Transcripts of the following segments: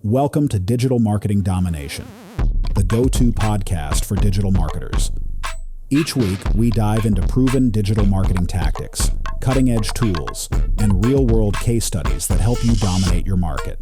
Welcome to Digital Marketing Domination, the go-to podcast for digital marketers. Each week, we dive into proven digital marketing tactics, cutting-edge tools, and real-world case studies that help you dominate your market.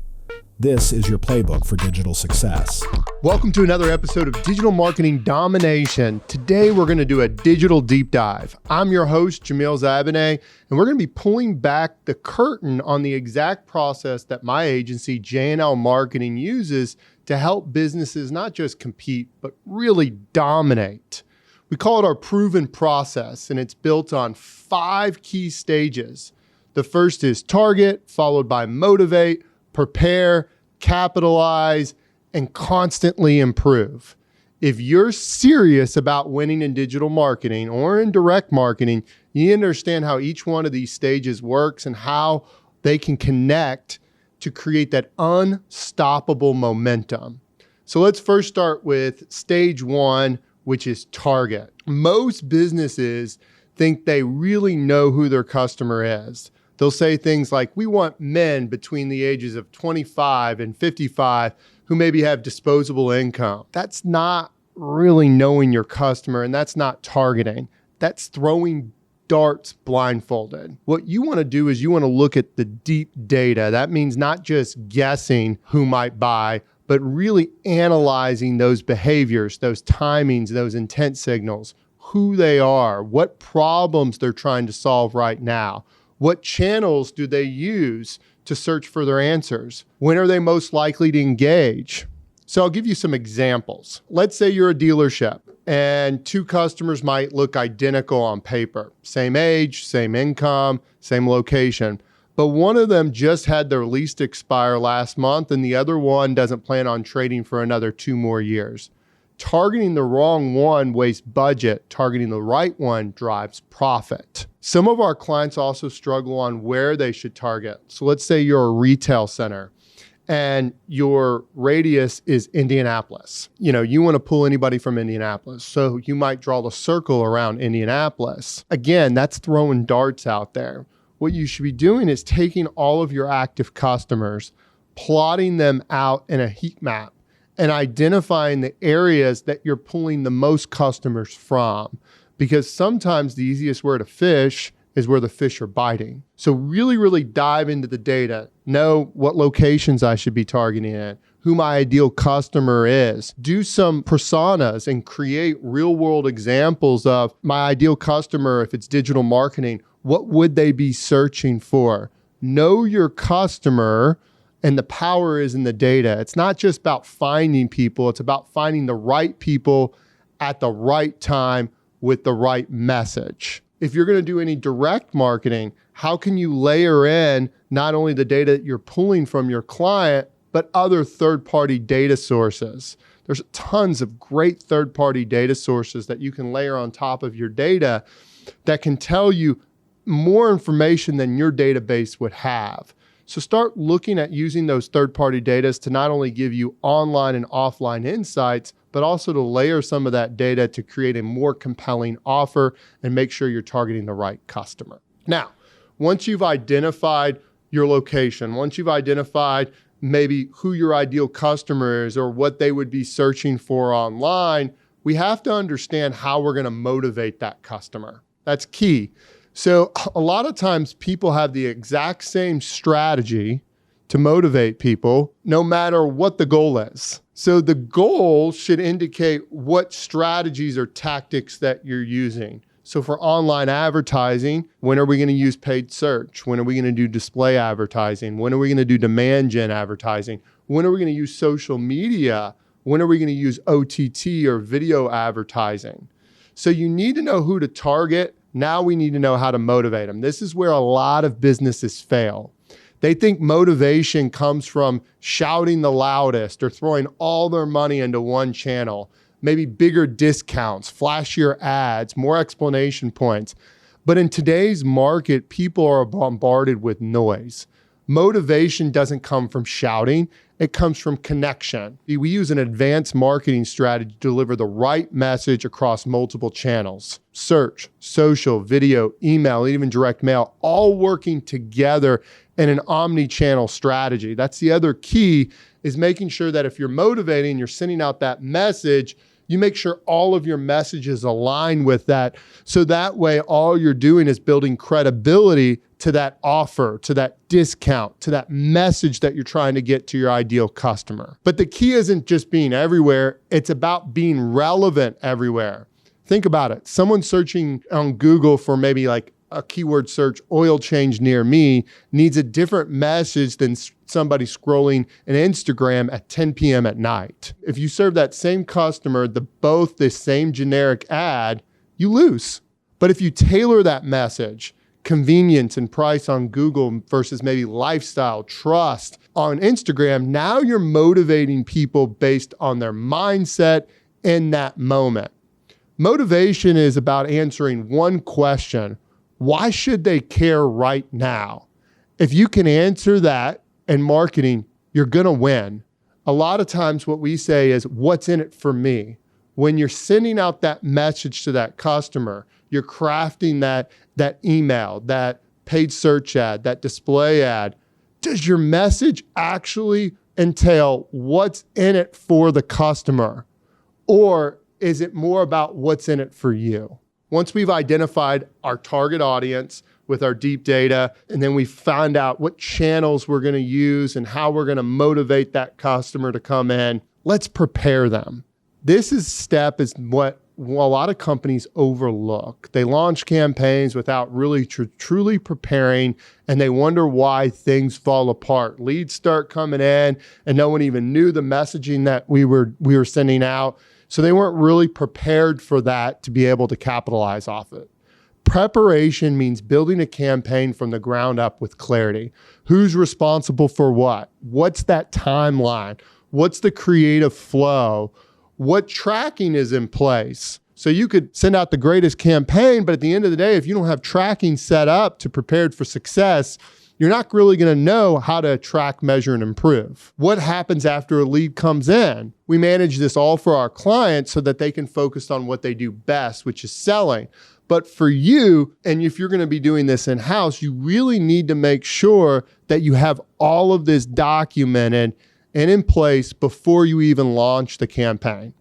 This is your playbook for digital success. Welcome to another episode of Digital Marketing Domination. Today, we're going to do a digital deep dive. I'm your host, Jamil Zabineh, and we're going to be pulling back the curtain on the exact process that my agency, J&L Marketing, uses to help businesses not just compete, but really dominate. We call it our proven process, and it's built on 5 key stages. The first is target, followed by motivate, prepare, capitalize, and constantly improve. If you're serious about winning in digital marketing or in direct marketing, you understand how each one of these stages works and how they can connect to create that unstoppable momentum. So let's first start with stage 1, which is target. Most businesses think they really know who their customer is. They'll say things like, we want men between the ages of 25 and 55 who maybe have disposable income. That's not really knowing your customer, and that's not targeting. That's throwing darts blindfolded. What you want to do is you want to look at the deep data. That means not just guessing who might buy, but really analyzing those behaviors, those timings, those intent signals, who they are, what problems they're trying to solve right now. What channels do they use to search for their answers? When are they most likely to engage? So I'll give you some examples. Let's say you're a dealership and 2 customers might look identical on paper. Same age, same income, same location. But one of them just had their lease expire last month and the other one doesn't plan on trading for another 2 more years. Targeting the wrong one wastes budget. Targeting the right one drives profit. Some of our clients also struggle on where they should target. So let's say you're a retail center and your radius is Indianapolis. You want to pull anybody from Indianapolis. So you might draw the circle around Indianapolis. Again, that's throwing darts out there. What you should be doing is taking all of your active customers, plotting them out in a heat map, and identifying the areas that you're pulling the most customers from. Because sometimes the easiest where to fish is where the fish are biting. So really dive into the data. Know what locations I should be targeting at, who my ideal customer is. Do some personas and create real world examples of my ideal customer. If it's digital marketing, what would they be searching for? Know your customer. And the power is in the data. It's not just about finding people. It's about finding the right people at the right time with the right message. If you're going to do any direct marketing, how can you layer in not only the data that you're pulling from your client, but other third-party data sources? There's tons of great third-party data sources that you can layer on top of your data that can tell you more information than your database would have. So start looking at using those third-party data to not only give you online and offline insights, but also to layer some of that data to create a more compelling offer and make sure you're targeting the right customer. Now, once you've identified your location, once you've identified maybe who your ideal customer is or what they would be searching for online, we have to understand how we're going to motivate that customer. That's key. So a lot of times people have the exact same strategy to motivate people, no matter what the goal is. So the goal should indicate what strategies or tactics that you're using. So for online advertising, when are we going to use paid search? When are we going to do display advertising? When are we going to do demand gen advertising? When are we going to use social media? When are we going to use OTT or video advertising? So you need to know who to target. Now we need to know how to motivate them. This is where a lot of businesses fail. They think motivation comes from shouting the loudest or throwing all their money into one channel, maybe bigger discounts, flashier ads, more explanation points. But in today's market, people are bombarded with noise. Motivation doesn't come from shouting. It comes from connection. We use an advanced marketing strategy to deliver the right message across multiple channels. Search, social, video, email, even direct mail, all working together in an omni-channel strategy. That's the other key is making sure that if you're motivating, you're sending out that message, you make sure all of your messages align with that. So that way, all you're doing is building credibility to that offer, to that discount, to that message that you're trying to get to your ideal customer. But the key isn't just being everywhere. It's about being relevant everywhere. Think about it. Someone searching on Google for maybe like a keyword search, oil change near me, needs a different message than somebody scrolling an Instagram at 10 p.m. at night. If you serve that same customer both the same generic ad, you lose. But if you tailor that message, convenience and price on Google versus maybe lifestyle, trust on Instagram, now you're motivating people based on their mindset in that moment. Motivation is about answering one question. Why should they care right now? If you can answer that in marketing, you're going to win. A lot of times what we say is, what's in it for me? When you're sending out that message to that customer, you're crafting that email, that paid search ad, that display ad. Does your message actually entail what's in it for the customer? Or is it more about what's in it for you? Once we've identified our target audience with our deep data, and then we find out what channels we're going to use and how we're going to motivate that customer to come in, let's prepare them. This step is what a lot of companies overlook. They launch campaigns without really truly preparing, and they wonder why things fall apart. Leads start coming in, and no one even knew the messaging that we were sending out. So they weren't really prepared for that to be able to capitalize off it. Preparation means building a campaign from the ground up with clarity. Who's responsible for what? What's that timeline? What's the creative flow? What tracking is in place? So you could send out the greatest campaign, but at the end of the day, if you don't have tracking set up to prepared for success, you're not really going to know how to track, measure, and improve. What happens after a lead comes in? We manage this all for our clients so that they can focus on what they do best, which is selling. But for you, and if you're going to be doing this in-house, you really need to make sure that you have all of this documented and in place before you even launch the campaign.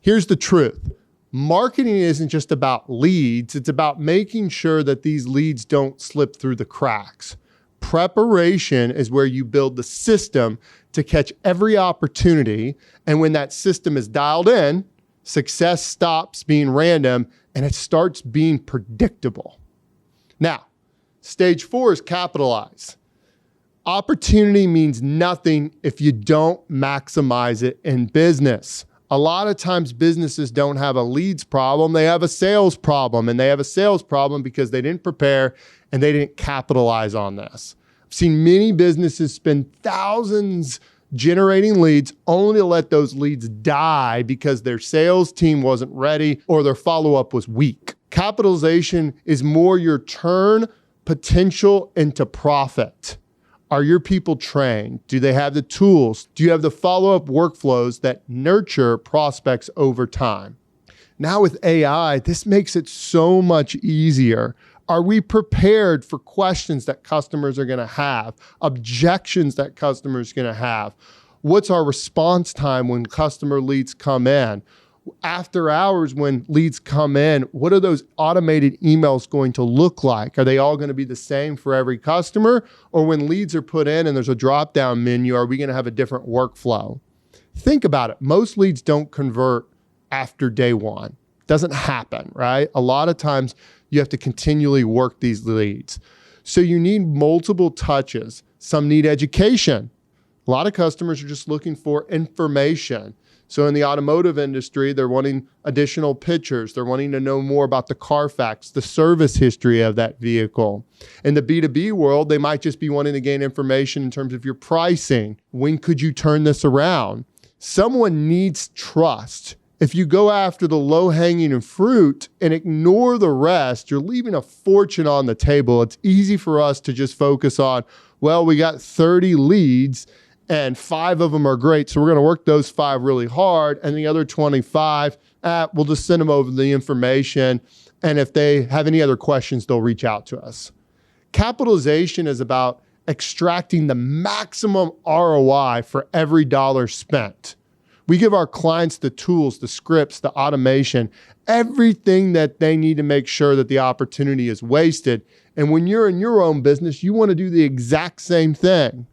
Here's the truth. Marketing isn't just about leads. It's about making sure that these leads don't slip through the cracks. Preparation is where you build the system to catch every opportunity. And when that system is dialed in, success stops being random and it starts being predictable. Now, stage 4 is capitalize. Opportunity means nothing if you don't maximize it in business. A lot of times businesses don't have a leads problem, they have a sales problem. And they have a sales problem because they didn't prepare and they didn't capitalize on this. I've seen many businesses spend thousands generating leads only to let those leads die because their sales team wasn't ready or their follow-up was weak. Capitalization is more your turn potential into profit. Are your people trained? Do they have the tools? Do you have the follow-up workflows that nurture prospects over time? Now with AI, this makes it so much easier. Are we prepared for questions that customers are going to have, objections that customers are going to have? What's our response time when customer leads come in? After hours when leads come in, what are those automated emails going to look like? Are they all going to be the same for every customer? Or when leads are put in and there's a drop-down menu, are we going to have a different workflow? Think about it. Most leads don't convert after day one. Doesn't happen, right? A lot of times you have to continually work these leads. So you need multiple touches. Some need education. A lot of customers are just looking for information. So in the automotive industry, they're wanting additional pictures. They're wanting to know more about the Carfax, the service history of that vehicle. In the B2B world, they might just be wanting to gain information in terms of your pricing. When could you turn this around? Someone needs trust. If you go after the low-hanging fruit and ignore the rest, you're leaving a fortune on the table. It's easy for us to just focus on, well, we got 30 leads and 5 of them are great, so we're going to work those 5 really hard, and the other 25, we'll just send them over the information, and if they have any other questions, they'll reach out to us. Capitalization is about extracting the maximum ROI for every dollar spent. We give our clients the tools, the scripts, the automation, everything that they need to make sure that the opportunity is wasted. And when you're in your own business, you want to do the exact same thing.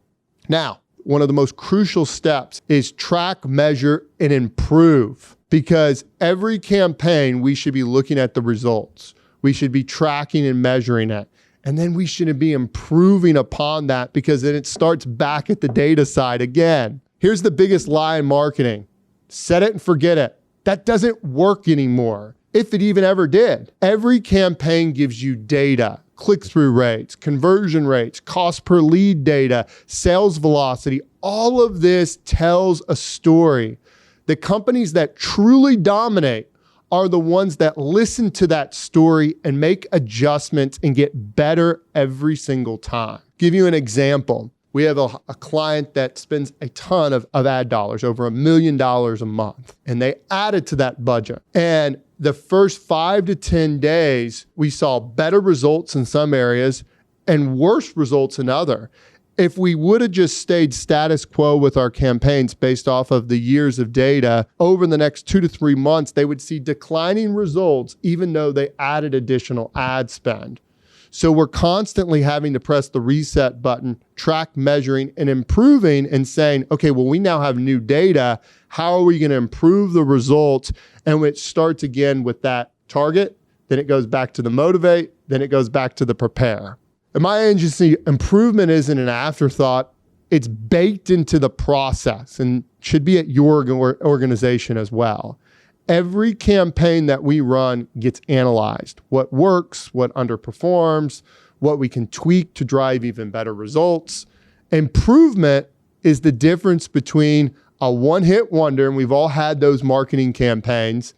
Now, one of the most crucial steps is track, measure, and improve. Because every campaign, we should be looking at the results. We should be tracking and measuring it. And then we should be improving upon that, because then it starts back at the data side again. Here's the biggest lie in marketing. Set it and forget it. That doesn't work anymore, if it even ever did. Every campaign gives you data, click-through rates, conversion rates, cost per lead data, sales velocity. All of this tells a story. The companies that truly dominate are the ones that listen to that story and make adjustments and get better every single time. Give you an example. We have a client that spends a ton of ad dollars, over $1 million a month, and they added to that budget. And the first 5 to 10 days, we saw better results in some areas and worse results in other. If we would have just stayed status quo with our campaigns based off of the years of data, over the next 2 to 3 months, they would see declining results, even though they added additional ad spend. So we're constantly having to press the reset button, track, measuring, and improving, and saying, okay, well, we now have new data. How are we going to improve the results? And it starts again with that target. Then it goes back to the motivate. Then it goes back to the prepare. In my agency, improvement isn't an afterthought. It's baked into the process and should be at your organization as well. Every campaign that we run gets analyzed. What works, what underperforms, what we can tweak to drive even better results. Improvement is the difference between a one-hit wonder, and we've all had those marketing campaigns,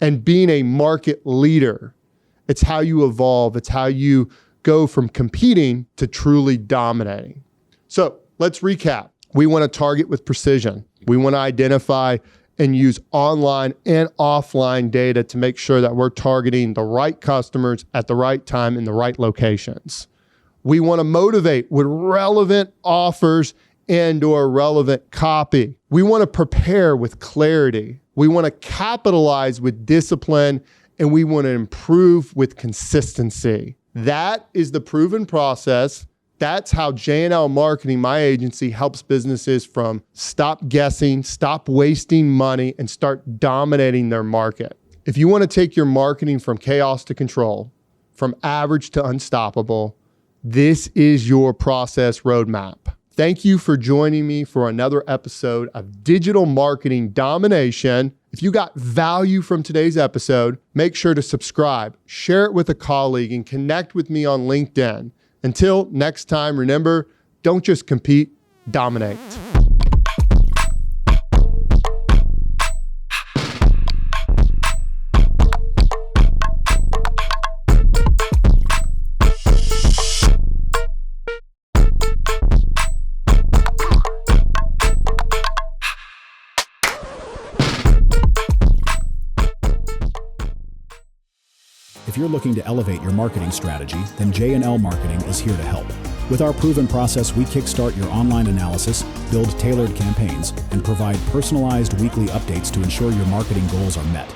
and being a market leader. It's how you evolve. It's how you go from competing to truly dominating. So let's recap. We want to target with precision. We want to identify and use online and offline data to make sure that we're targeting the right customers at the right time in the right locations. We want to motivate with relevant offers and/or relevant copy. We want to prepare with clarity. We want to capitalize with discipline, and we want to improve with consistency. That is the proven process. That's how J&L Marketing, my agency, helps businesses from stop guessing, stop wasting money, and start dominating their market. If you want to take your marketing from chaos to control, from average to unstoppable, this is your process roadmap. Thank you for joining me for another episode of Digital Marketing Domination. If you got value from today's episode, make sure to subscribe, share it with a colleague, and connect with me on LinkedIn. Until next time, remember, don't just compete, dominate. If you're looking to elevate your marketing strategy, then J&L Marketing is here to help. With our proven process, we kickstart your online analysis, build tailored campaigns, and provide personalized weekly updates to ensure your marketing goals are met.